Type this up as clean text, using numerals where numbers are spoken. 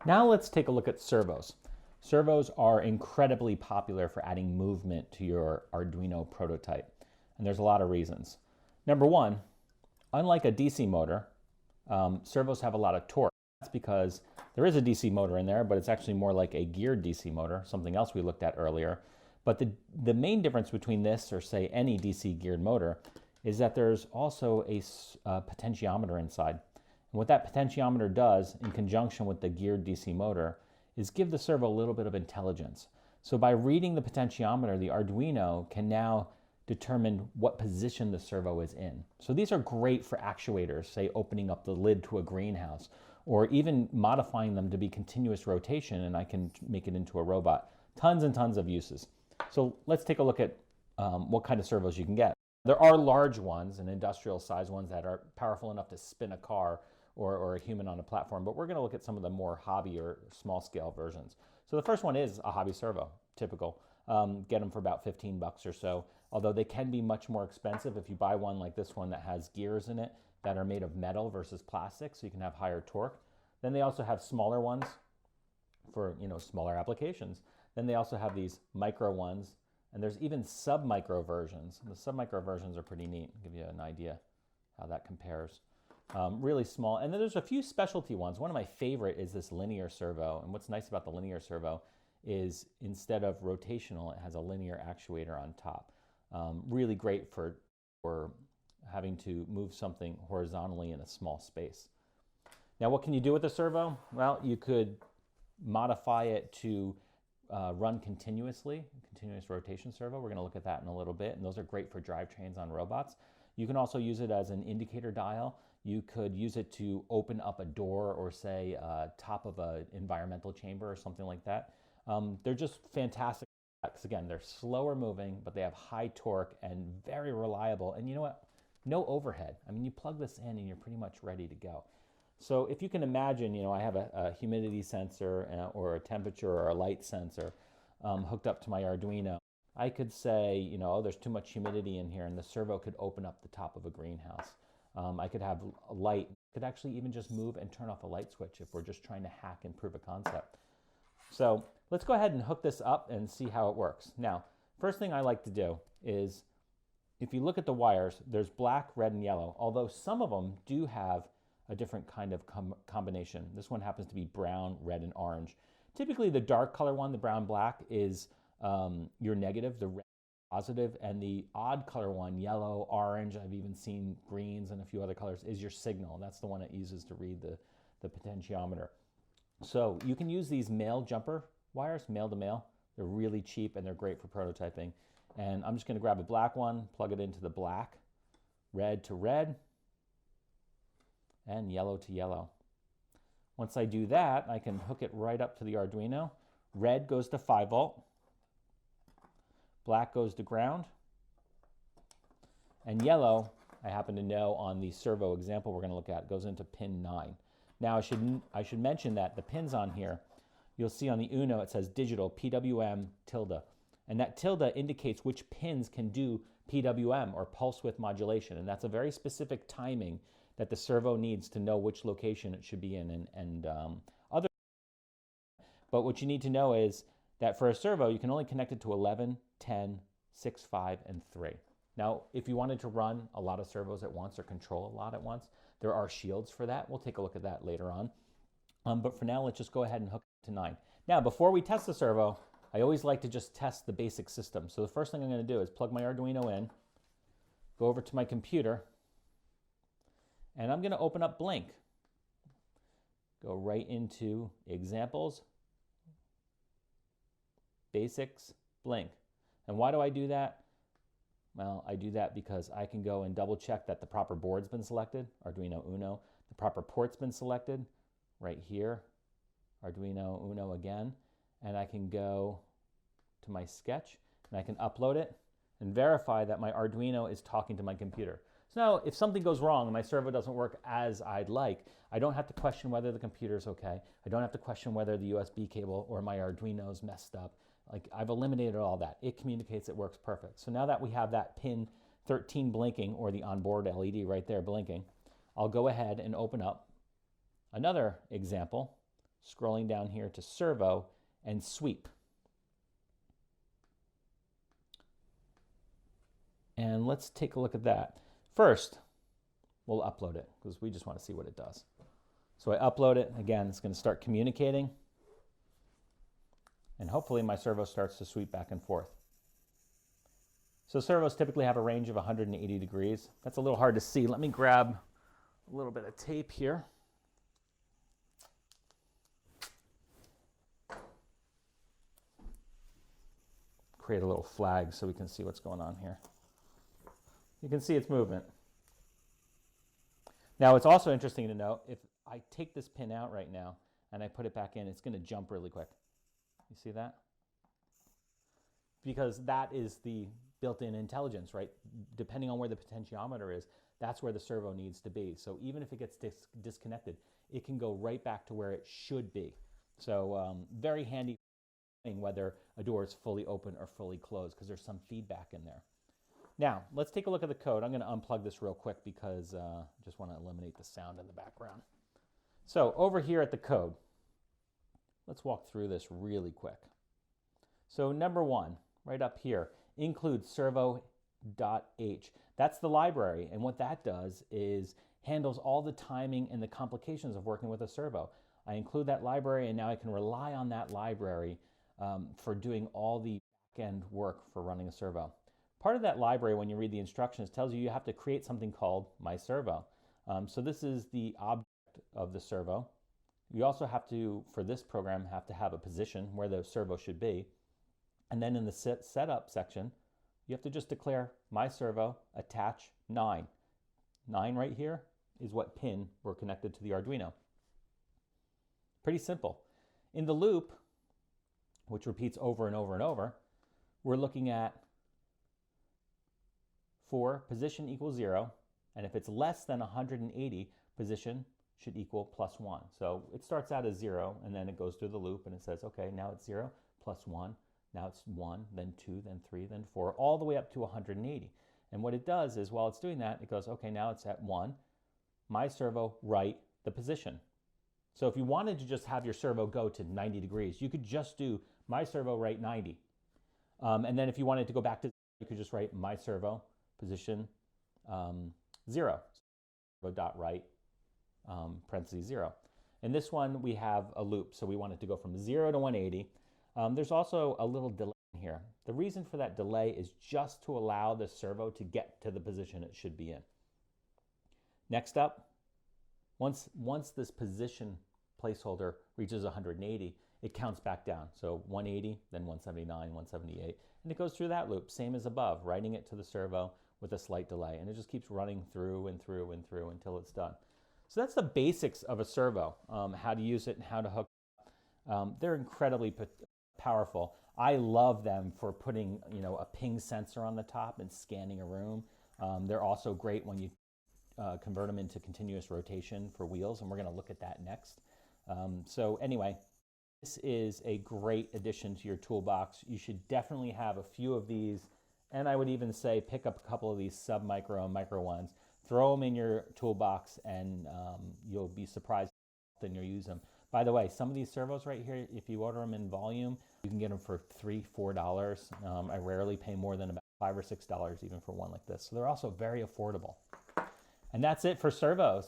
Now let's take a look at servos. Servos are incredibly popular for adding movement to your Arduino prototype, and there's a lot of reasons. Number one, unlike a DC motor, servos have a lot of torque. That's because there is a DC motor in there, but it's actually more like a geared DC motor, something else we looked at earlier. But the main difference between this or say any DC geared motor is that there's also a potentiometer inside. And what that potentiometer does in conjunction with the geared DC motor is give the servo a little bit of intelligence. So by reading the potentiometer, the Arduino can now determine what position the servo is in. So these are great for actuators, say opening up the lid to a greenhouse, or even modifying them to be continuous rotation, and I can make it into a robot. Tons and tons of uses. So let's take a look at what kind of servos you can get. There are large ones and industrial size ones that are powerful enough to spin a car or a human on a platform, but we're going to look at some of the more hobby or small scale versions. So the first one is a hobby servo, typical. Get them for about 15 bucks or so, although they can be much more expensive if you buy one like this one that has gears in it that are made of metal versus plastic, so you can have higher torque. Then they also have smaller ones for smaller applications. Then they also have these micro ones, and there's even sub-micro versions. The sub-micro versions are pretty neat. I'll give you an idea how that compares. Really small. And then there's a few specialty ones. One of my favorite is this linear servo. And what's nice about the linear servo is instead of rotational, it has a linear actuator on top. Really great for having to move something horizontally in a small space. Now, what can you do with a servo? Well, you could modify it to run continuously, continuous rotation servo. We're going to look at that in a little bit, and those are great for drivetrains on robots. You can also use it as an indicator dial. You could use it to open up a door or say top of an environmental chamber or something like that. They're just fantastic because again, they're slower moving, but they have high torque and very reliable. And you know what? No overhead. I mean, you plug this in and you're pretty much ready to go. So if you can imagine, I have a humidity sensor or a temperature or a light sensor hooked up to my Arduino. I could say, oh, there's too much humidity in here, and the servo could open up the top of a greenhouse. I could have a light, could actually even just move and turn off a light switch if we're just trying to hack and prove a concept. So let's go ahead and hook this up and see how it works. Now, first thing I like to do is, if you look at the wires, there's black, red, and yellow, although some of them do have a different kind of combination. This one happens to be brown, red, and orange. Typically the dark color one, the brown, black, is your negative, the red positive, and the odd color one, yellow, orange, I've even seen greens and a few other colors, is your signal. That's the one it uses to read the potentiometer. So you can use these male jumper wires, male to male. They're really cheap and they're great for prototyping. And I'm just going to grab a black one, plug it into the black, red to red, and yellow to yellow. Once I do that, I can hook it right up to the Arduino. Red goes to 5 volt, black goes to ground, and yellow, I happen to know on the servo example we're going to look at, goes into pin 9. Now I should mention that the pins on here, you'll see on the Uno it says digital PWM tilde, and that tilde indicates which pins can do PWM or pulse width modulation, and that's a very specific timing that the servo needs to know which location it should be in and other. But what you need to know is that for a servo, you can only connect it to 11, 10, 6, 5, and 3. Now, if you wanted to run a lot of servos at once or control a lot at once, there are shields for that. We'll take a look at that later on. But for now, let's just go ahead and hook it to 9. Now, before we test the servo, I always like to just test the basic system. So the first thing I'm going to do is plug my Arduino in, go over to my computer, and I'm going to open up Blink. Go right into Examples, Basics, Blink. And why do I do that? Well, I do that because I can go and double check that the proper board's been selected, Arduino Uno. The proper port's been selected, right here, Arduino Uno again. And I can go to my sketch and I can upload it and verify that my Arduino is talking to my computer. So now if something goes wrong and my servo doesn't work as I'd like, I don't have to question whether the computer's okay. I don't have to question whether the USB cable or my Arduino's messed up. Like, I've eliminated all that. It communicates, it works perfect. So now that we have that pin 13 blinking, or the onboard LED right there blinking, I'll go ahead and open up another example. scrolling down here to servo, and sweep. And let's take a look at that. First, we'll upload it because we just want to see what it does. So I upload it. Again, it's going to start communicating. And hopefully my servo starts to sweep back and forth. So servos typically have a range of 180 degrees. That's a little hard to see. Let me grab a little bit of tape here. Create a little flag so we can see what's going on here. You can see its movement. Now it's also interesting to note, if I take this pin out right now and I put it back in, it's going to jump really quick. You see that? Because that is the built-in intelligence, right? Depending on where the potentiometer is, that's where the servo needs to be. So even if it gets disconnected, it can go right back to where it should be. So very handy whether a door is fully open or fully closed, because there's some feedback in there. Now, let's take a look at the code. I'm going to unplug this real quick because I just want to eliminate the sound in the background. So over here at the code, let's walk through this really quick. So number one, right up here, include servo.h. That's the library, and what that does is handles all the timing and the complications of working with a servo. I include that library, and now I can rely on that library for doing all the back-end work for running a servo. Part of that library, when you read the instructions, tells you have to create something called my servo. So this is the object of the servo. You also have to, for this program, have to have a position where the servo should be. And then in the setup section, you have to just declare my servo attach 9. 9 right here is what pin we're connected to the Arduino. Pretty simple. In the loop, which repeats over and over and over, we're looking at for position equals 0, and if it's less than 180, position should equal plus 1. So it starts out as 0, and then it goes through the loop, and it says, okay, now it's 0, plus 1, now it's 1, then 2, then 3, then 4, all the way up to 180. And what it does is, while it's doing that, it goes, okay, now it's at 1, my servo, write the position. So if you wanted to just have your servo go to 90 degrees, you could just do my servo, write 90. And then if you wanted to go back to, you could just write my servo, position 0, servo.write, parentheses 0. In this one, we have a loop, so we want it to go from 0 to 180. There's also a little delay in here. The reason for that delay is just to allow the servo to get to the position it should be in. Next up, once this position placeholder reaches 180, it counts back down. So 180, then 179, 178, and it goes through that loop, same as above, writing it to the servo with a slight delay, and it just keeps running through and through and through until it's done. So that's the basics of a servo, how to use it and how to hook it up. They're incredibly powerful. I love them for putting, a ping sensor on the top and scanning a room. They're also great when you convert them into continuous rotation for wheels, and we're going to look at that next. So anyway, this is a great addition to your toolbox. You should definitely have a few of these, and I would even say pick up a couple of these sub-micro and micro ones, throw them in your toolbox, and you'll be surprised when you use them. By the way, some of these servos right here, if you order them in volume, you can get them for $3, $4. I rarely pay more than about $5 or $6 even for one like this. So they're also very affordable. And that's it for servos.